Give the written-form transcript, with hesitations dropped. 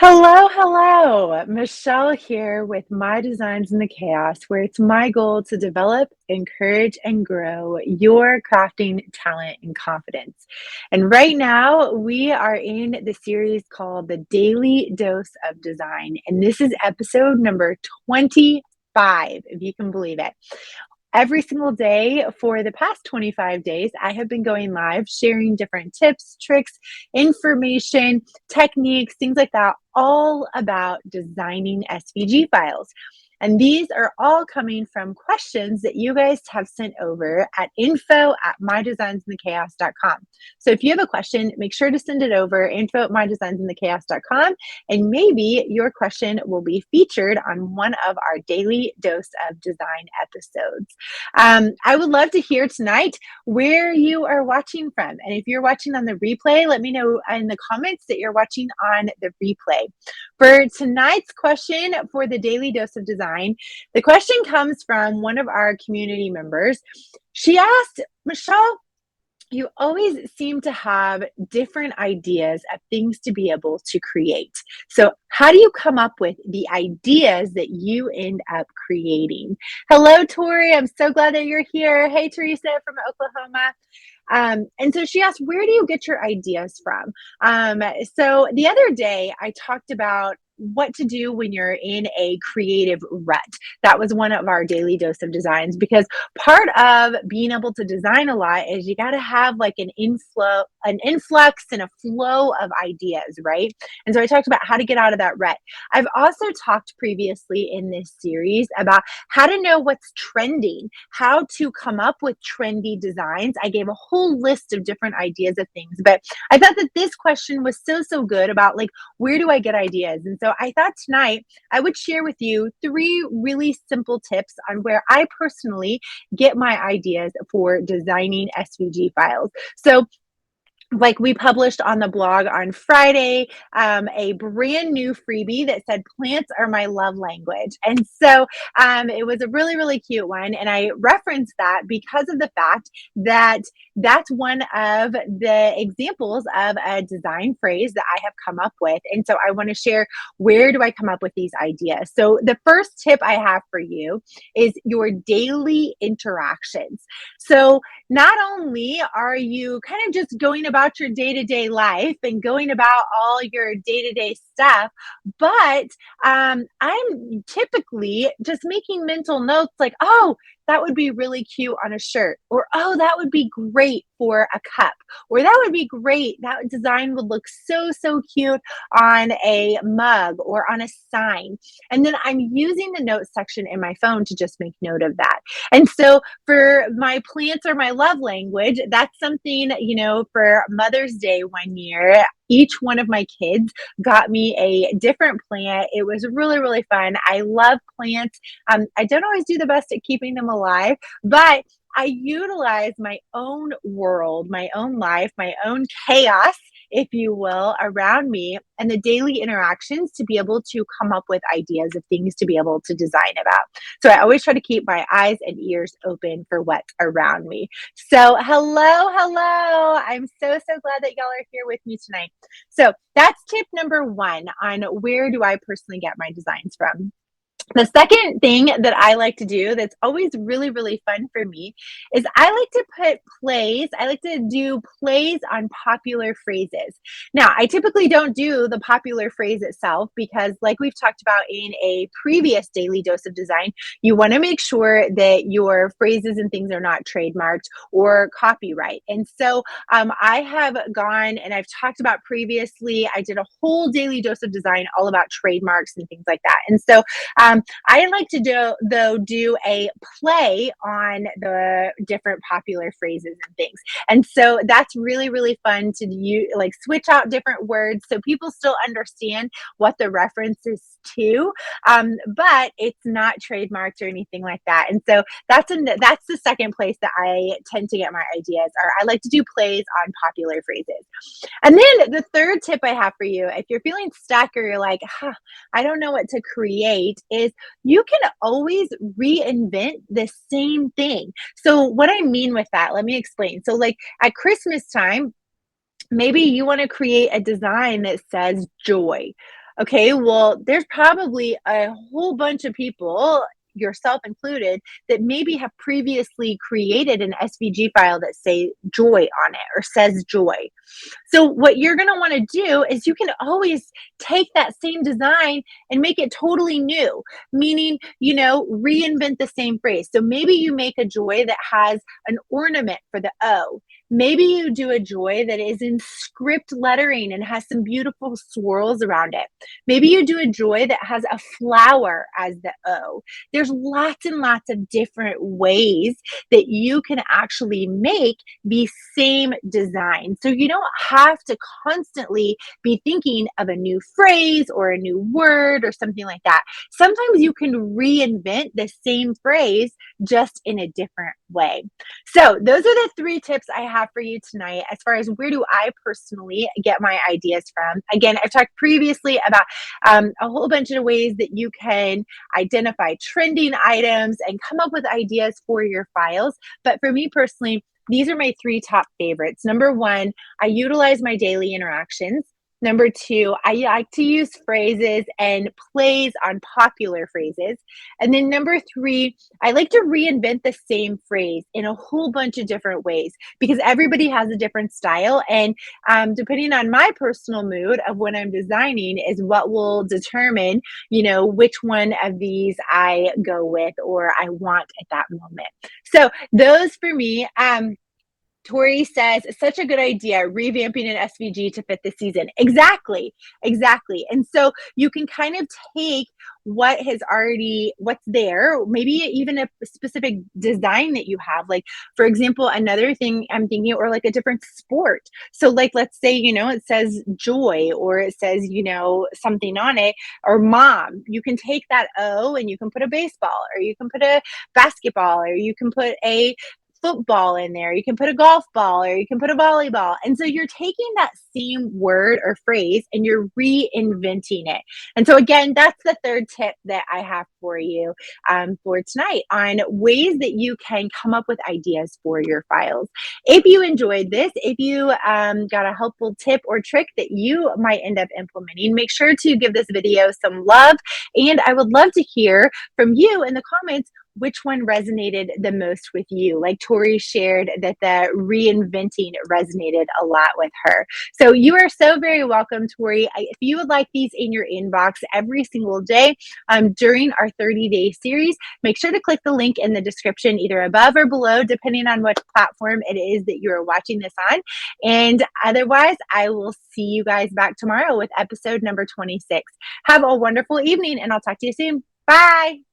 Hello, hello. Michelle here with My Designs in the Chaos, where it's my goal to develop, encourage, and grow your crafting talent and confidence. And right now, we are in the series called The Daily Dose of Design. And this is episode number 25, if you can believe it. Every single day for the past 25 days, I have been going live, sharing different tips, tricks, information, techniques, things like that, all about designing SVG files. And these are all coming from questions that you guys have sent over at info@mydesignsandthechaos.com. So if you have a question, make sure to send it over, info@mydesignsandthechaos.com, and maybe your question will be featured on one of our Daily Dose of Design episodes. I would love to hear tonight where you are watching from. And if you're watching on the replay, let me know in the comments that you're watching on the replay. For tonight's question for the Daily Dose of Design, the question comes from one of our community members. She asked, Michelle, you always seem to have different ideas of things to be able to create. So how do you come up with the ideas that you end up creating? Hello, Tori. I'm so glad that you're here. Hey, Teresa from Oklahoma. And so she asked, where do you get your ideas from? So the other day I talked about what to do when you're in a creative rut. That was one of our Daily Dose of Designs, because part of being able to design a lot is you got to have like an influx and a flow of ideas, right? And so I talked about how to get out of that rut. I've also talked previously in this series about how to know what's trending, how to come up with trendy designs. I gave a whole list of different ideas of things, but I thought that this question was so good about like, where do I get ideas? And so I thought tonight I would share with you 3 really simple tips on where I personally get my ideas for designing SVG files. So like we published on the blog on Friday, a brand new freebie that said plants are my love language. And so it was a really cute one. And I referenced that because of the fact that that's one of the examples of a design phrase that I have come up with. And so I want to share, where do I come up with these ideas? So the first tip I have for you is your daily interactions. So not only are you kind of just going about your day-to-day life and going about all your day-to-day stuff, but I'm typically just making mental notes like, oh, that would be really cute on a shirt, or oh, that would be great for a cup, or that would be great. That design would look so cute on a mug or on a sign. And then I'm using the notes section in my phone to just make note of that. And so for my plants or my love language, that's something, for Mother's Day one year, each one of my kids got me a different plant. It was really fun. I love plants. I don't always do the best at keeping them alive, but I utilize my own world, my own life, my own chaos, if you will, around me and the daily interactions to be able to come up with ideas of things to be able to design about. So I always try to keep my eyes and ears open for what's around me. So hello. I'm so glad that y'all are here with me tonight. So that's tip number 1 on where do I personally get my designs from. The second thing that I like to do that's always really fun for me is I like to put plays. I like to do plays on popular phrases. Now, I typically don't do the popular phrase itself because, like we've talked about in a previous Daily Dose of Design, you want to make sure that your phrases and things are not trademarked or copyright. And so I have gone and I've talked about previously, I did a whole Daily Dose of Design all about trademarks and things like that. And so I like to do a play on the different popular phrases and things. And so that's really fun to like switch out different words so people still understand what the reference is to, but it's not trademarked or anything like that. And so that's the second place that I tend to get my ideas, or I like to do plays on popular phrases. And then the third tip I have for you, if you're feeling stuck or you're like, I don't know what to create, is you can always reinvent the same thing. So what I mean with that, let me explain. So like at Christmas time, maybe you want to create a design that says joy. Okay, well, there's probably a whole bunch of people, yourself included, that maybe have previously created an SVG file that say joy on it or says joy. So what you're going to want to do is you can always take that same design and make it totally new, meaning, reinvent the same phrase. So maybe you make a joy that has an ornament for the O. Maybe you do a joy that is in script lettering and has some beautiful swirls around it. Maybe you do a joy that has a flower as the O. There's lots and lots of different ways that you can actually make the same design. So you don't have to constantly be thinking of a new phrase or a new word or something like that. Sometimes you can reinvent the same phrase just in a different way. So those are the 3 tips I have for you tonight as far as where do I personally get my ideas from. Again, I've talked previously about a whole bunch of ways that you can identify trending items and come up with ideas for your files. But for me personally, these are my 3 top favorites. Number 1, I utilize my daily interactions. Number 2, I like to use phrases and plays on popular phrases. And then number 3, I like to reinvent the same phrase in a whole bunch of different ways because everybody has a different style. And depending on my personal mood of when I'm designing is what will determine, which one of these I go with or I want at that moment. So those for me, Tori says, such a good idea, revamping an SVG to fit the season. Exactly, exactly. And so you can kind of take what's there, maybe even a specific design that you have. Like, for example, another thing I'm thinking, or like a different sport. So, like, let's say, it says joy or it says, something on it, or mom. You can take that O and you can put a baseball, or you can put a basketball, or you can put a football in there. You can put a golf ball or you can put a volleyball. And so you're taking that same word or phrase and you're reinventing it. And so, again, that's the 3rd tip that I have for you for tonight on ways that you can come up with ideas for your files. If you enjoyed this, if you got a helpful tip or trick that you might end up implementing, make sure to give this video some love. And I would love to hear from you in the comments which one resonated the most with you. Like Tori shared that the reinventing resonated a lot with her. So you are so very welcome, Tori. If you would like these in your inbox every single day during our 30-day series, make sure to click the link in the description either above or below, depending on what platform it is that you are watching this on. And otherwise, I will see you guys back tomorrow with episode number 26. Have a wonderful evening, and I'll talk to you soon. Bye.